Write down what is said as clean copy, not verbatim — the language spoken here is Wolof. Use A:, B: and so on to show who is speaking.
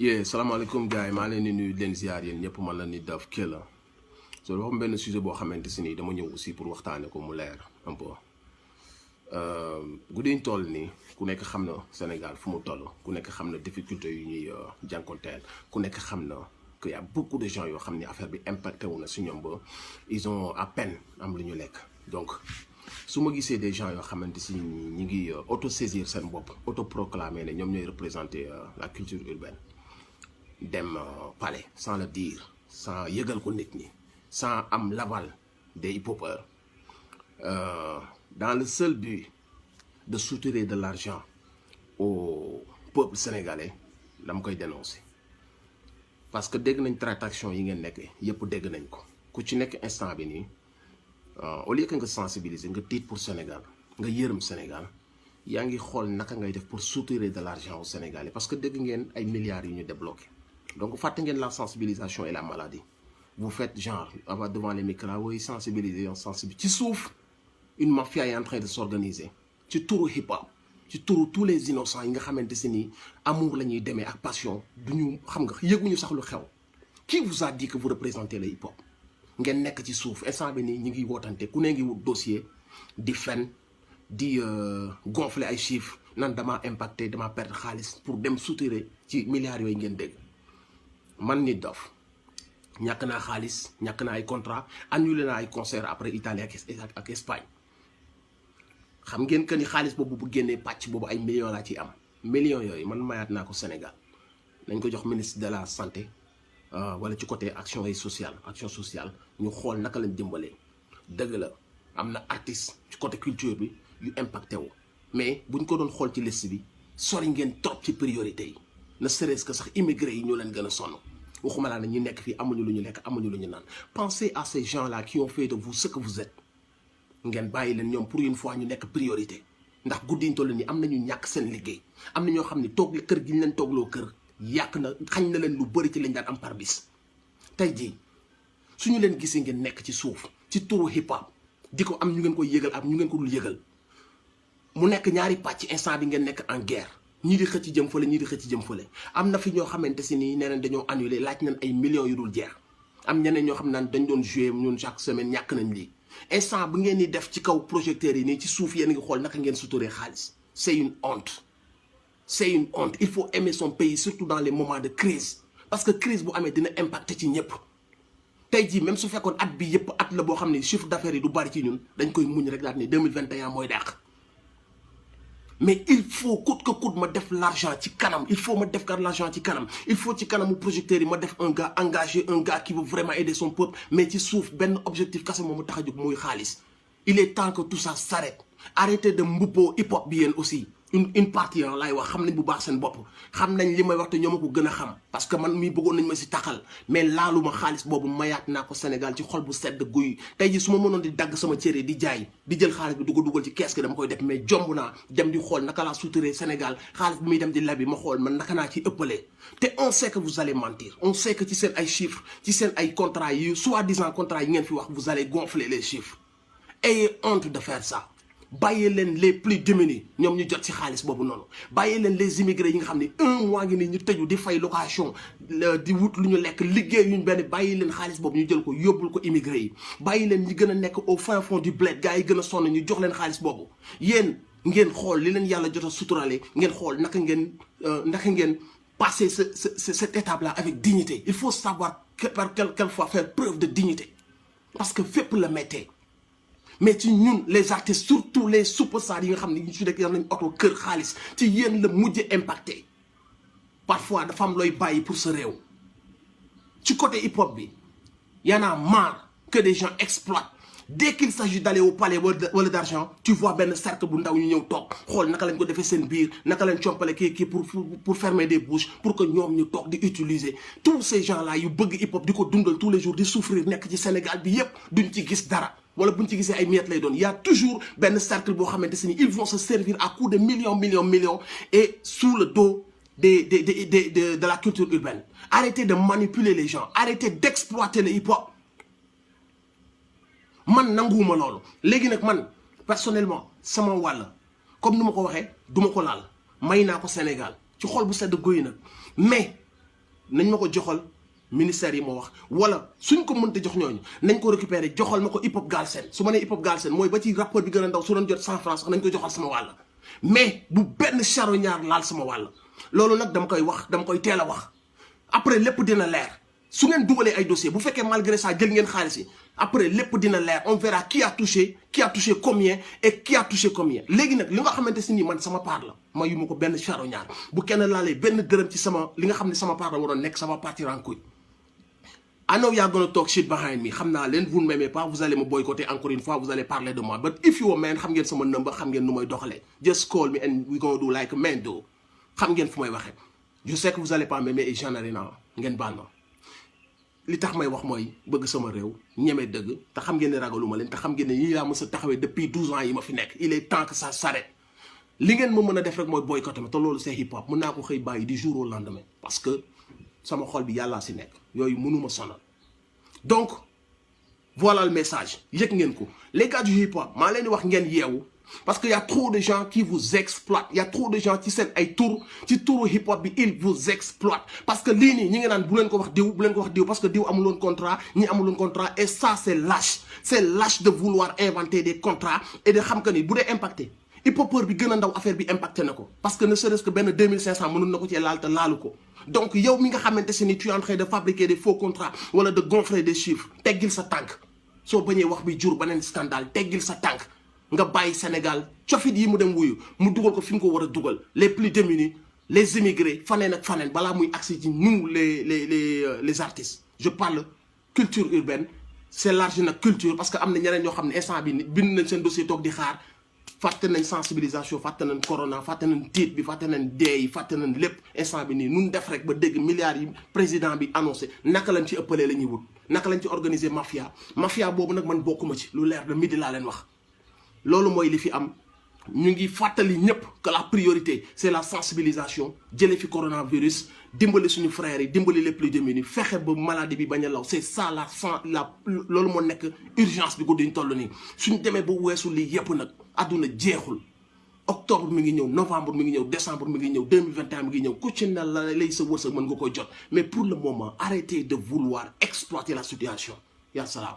A: salaamaaleykum gars yi maa leen di nuyu leen ziar yéen ñëpp man la ni Daf Kella so dafa am benn sujet boo xamante si nii dama ñëw aussi pour waxtaane ko mu leer un peu guddiñ toll nii ku nekk xam na Sénégal fu mu toll ku nekk xam na difficulté yu ñuy jànkonteel ku nekk xam na que y a beaucoup de gens yoo xam ni affaire bi impacté wu na si ñoom ba ils ont à peine am lu ñu lekk donc su ma gisee des gens yoo xamante si ñi ngi auto-saisir seen bopp auto-proclamer ne ñoom ñooy représenter la culture urbaine dem palais sans le dire sans yëgal ko nit ñi sans am l'aval des hip-hopeurs dans le seul but de soutirer de l'argent au peuple sénégalais dama koy dénoncer parce que dégg nañ tractation yi ngeen nekk yëpp dégg nañ ko ku ci nekk instant bi nii au lieu que nga sensibiliser nga tiit pour Sénégal nga yërëm Sénégal yaa ngi xool naka ngay def pour soutirer de l'argent au Sénégalais parce que dégg ngeen ay milliards yu ñu débloqué donc fàtte ngeen la sensibilisation et la maladie vous faites genre devant les micros oui sensibiliser on sensibiliser ci suuf une mafia est en train de s'organiser ci turu hip hop ci turu tous les innocents yi nga xamante si ni amour la ñuy demee ak passion duñu xam nga yëguñu sax lu xew qui vous a dit que vous représentez le hip hop ngeen nekk ci suuf instant bi nii ñu ngi wootante ku ne ngi wut dossier di fen di gonfler ay chiffres nan damaa impacté damaa perdre xaalis pour dem soutirer ci milliards yooyu ngeen dégg man Nit Dof ñàkk naa xaalis ñàkk naa ay contrat annulé naa ay concert après Italie ak Espagne xam ngeen que ni xaalis boobu bu génnee pàcc boobu ay millions laa ciy am millions yooyu man mayaat naa ko Sénégal nañ ko jox ministre de la santé wala ci côté action sociale ñu xool naka lañ dimbalee dëgg la am na artiste ci côté culture bi yu impacté wu mais buñ ko doon xool ci liste bi sori ngeen trop ci priorité yi ne serait-ce que sax immigré yi ñoo leen gën a sonn waxuma laa ne ñu nekk fii amuñu lu ñu lekk amuñu lu ñu naan pensez à ces gens là qui ont fait de vous ce que vous êtes ngeen bàyyi leen ñoom pour une fois ñu nekk priorité ndax guddiñ toll nii am nañu ñàkk seen liggéey am na ñoo xam ne toog kër gi ñu leen toogloo kër yàq na xañ na leen lu bëri ci lañ daan am par bis tey jii suñu leen gisee ngeen nekk ci suuf ci turu hip hop di ko am ñu ngeen koy yëgal ak ñu ngeen ko dul yëgal mu nekk ñaari pàcc instant bi ngeen nekk en guerre ñii di xëcc jëm fële ñii di xëcc jëm fële am na fi ñoo xamante si nii nee nañ dañoo annulé laaj nañ ay millions yu dul jeex am ñeneen ñoo xam naan dañ doon jouer ñun chaque semaine ñàkk nañ lii instant bu ngeen di def ci kaw projecteurs yi nii ci suuf yéen ngi xool naka ngeen suturee xaalis c'est une honte c'est une honte il faut aimer son pays surtout dans les moments de crise parce que crise bu amee dina impacter ci ñëpp tey jii même su fekkoon at bi yëpp at la boo xam ne chiffre d'affaires yi du bari ci ñun dañ koy muñ rek daal ne 2021 mooy dàq mais il faut coûte que coûte ma def l'argent ci kanam il faut ma def l'argent ci kanam il faut ci kanamu projecteurs yi ma def un gars engagé un gars qui veut vraiment aider son peuple mais ci suuf benn objectif kese moomu tax a jóg muy xaalis il est temps que tout ça s'arrête arrêtez de mbubboo hip hop bi yéen aussi une partie laay wax xam nañ bu baax seen bopp xam nañ li may wax te ñoo ma ko gën a xam parce que man mii bëggoon nañ ma si taxal mais laaluma xaalis boobu mayaat naa ko Sénégal ci xol bu sedd guy tey ji su ma mënoon di dagg sama cere di jaay di jël xaalis bi dugal ci kees gi dama koy def mais jomb naa dem di xool naka laa suturee Sénégal xaalis bi muy dem di labi ma xool man naka naa ci ëppalee te on sait que vous allez mentir on sait que ci seen ay chiffres ci seen ay contrats yi soi-disant contrats yi ngeen fi wax vous allez gonfler les chiffres ayez honte de faire ça bàyyi leen les plus démunis ñoom ñu jot ci xaalis boobu noonu bàyyi leen les immigrés yi nga xam ne un mois ngi nii ñu tëju di fay location di wut lu ñu lekk liggéey yuñ benn bàyyi leen xaalis boobu ñu jël ko yóbbul ko immigré yi bàyyi leen ñi gën a nekk au fin fond du bled gars yi gën a sonn ñu jox leen xaalis boobu yéen ngeen xool li leen yàlla jot a suturale ngeen xool naka ngeen passer cette étape là avec dignité il faut savoir quelquefois faire preuve de dignité parce que fépp la mettee mais ci ñun les artistes surtout les superstars yi nga xam ne ñu si nekk yar nañ oto kër xaalis ci yéen la mujj impacté parfois dafa am looy bàyyi pour sa réew ci côté hip hop bi y en a marre que des gens exploitent dès qu'il s'agit d'aller au palais wala d'argent tu vois benn cercle bu ndaw ñu ñëw toog xool naka lañ ko defee seen biir naka lañ compale kii pour fermer des bouches pour que ñoom ñu toog di utiliser tous ces gens là yu bëgg hip hop di ko dundal tous les jours di souffrir nekk ci Sénégal bi yépp duñ ci gis dara wala buñ ci gisee ay miettes lay doon y a toujours benn cercle boo xamante ni ils vont se servir à coups de millions et sous le dos de la culture urbaine arrêtez de manipuler les gens arrêtez d'exploiter le hip hop man nanguwuma loolu léegi nag man personnellement sama wàll comme ni ma ko waxee duma ko laal may naa ko Sénégal ci xol bu sedd guy nag mais nañ ma ko joxal ministère yi ma wax wala suñ ko mënta jox ñooñu nañ ko récupérer joxal ma ko hip hop Galsen su ma nee hip hop Galsen mooy ba ci rapport bi gën a ndaw su doon jot 100 francs sax nañ ko joxal sama wàll mais bu benn charognard laal sama wàll loolu nag dama koy wax dama koy teel a wax après lépp dina leer su ngeen dugalee ay dossier bu fekkee malgré ça jël ngeen xaalis yi après lépp dina leer on verra qui a touché combien et qui a touché combien léegi nag li nga xamante si nii man sama part la ma yu ma ko benn charognard bu kenn laalee benn dërëm ci sama li nga xam ne sama part la waroon nekk sama partir en couille. I know you're gonna talk shit behind me. Xam naa leen, vous ne m'aimez pas, vous allez me boycotter encore une fois, vous allez parler de moi. But if you are man, xam ngeen sama number, xam ngeen nu may doxalee. Just call me and we gonna do like a man do. Xam ngeen fu may waxee. Je sais que vous allez pas m'aimer et j'en ai rien ngeen baal ma. Li tax may wax mooy bëgg sama réew, ñeme dëgg, te xam ngeen ne ragaluma leen, te xam ngeen ne yii laa mës a taxawee depuis 12 ans yi ma fi nekk. Il est temps que ça s'arrête. Li ngeen ma mën a def rek mooy boycotter ma te loolu c'est hip hop. Mën naa ko xëy bàyyi du jour au lendemain parce que sama xol bi yàllaa si nekk yooyu mënuma sonal. Donc voilà le message yëg ngeen ko les gars du hip hop maa leen di wax ngeen yeewu parce que y a trop de gens qui vous exploitent y a trop de gens ci seen ay tur ci turu hip hop bi ils vous exploitent parce que lii nii ñi ngi naan bu leen ko wax diw bu leen ko wax diw parce que diw amuloon contrat ñi amuloon contrat et ça c'est lâche de vouloir inventer des contrats et de xam que ni bu dee impacté hip-hopeur bi gën a ndaw affaire bi impacté na ko parce que ne serait-ce que benn 2500 mënul na ko cee laal te laalu ko donc yow mi nga xamante si ni tu es en train de fabriquer des faux contrats wala de gonfler des chiffres teggil sa tànk soo bañee wax bi jur beneen scandale teggil sa tànk nga bàyyi Sénégal cofit yi mu dem wuyu mu dugal ko fi mu ko war a dugal les plus démunis les immigrés faneen ak faneen balaa muy agsi ci nous les artistes je parle culture urbaine c'est large nag culture parce que am na ñeneen ñoo xam ne instant bi bind nañ seen dossier toog di xaar fàtte nañ sensibilisation fàtte nañ corona fàtte nañ tiit bi fàtte nañ dee yi fàtte nañ lépp instant bi nii nun def rek ba dégg milliards yi président bi annoncé naka lañ ci ëppalee la ñuy wut naka lañ ci organiser mafia boobu nag man bokkuma ci lu leer de midi laa leen wax loolu mooy li fi am ñu ngi fàttali ñëpp que la priorité c'est la sensibilisation jële fi coronavirus dimbali suñu frères yi dimbali les plus démunis fexe ba maladie bi bañ a law c'est ça loolu moo nekk urgence bi guddiñ toll nii suñu demee ba weesu lii yëpp nag àdduna jeexul octobre mi ngi ñëw novembre mi ngi ñëw décembre mi ngi ñëw 2021 mi ngi ñëw ku ci ne la lay sa wërsëg mën nga koy jot mais pour le moment arrêtez de vouloir exploiter la situation yaa salaam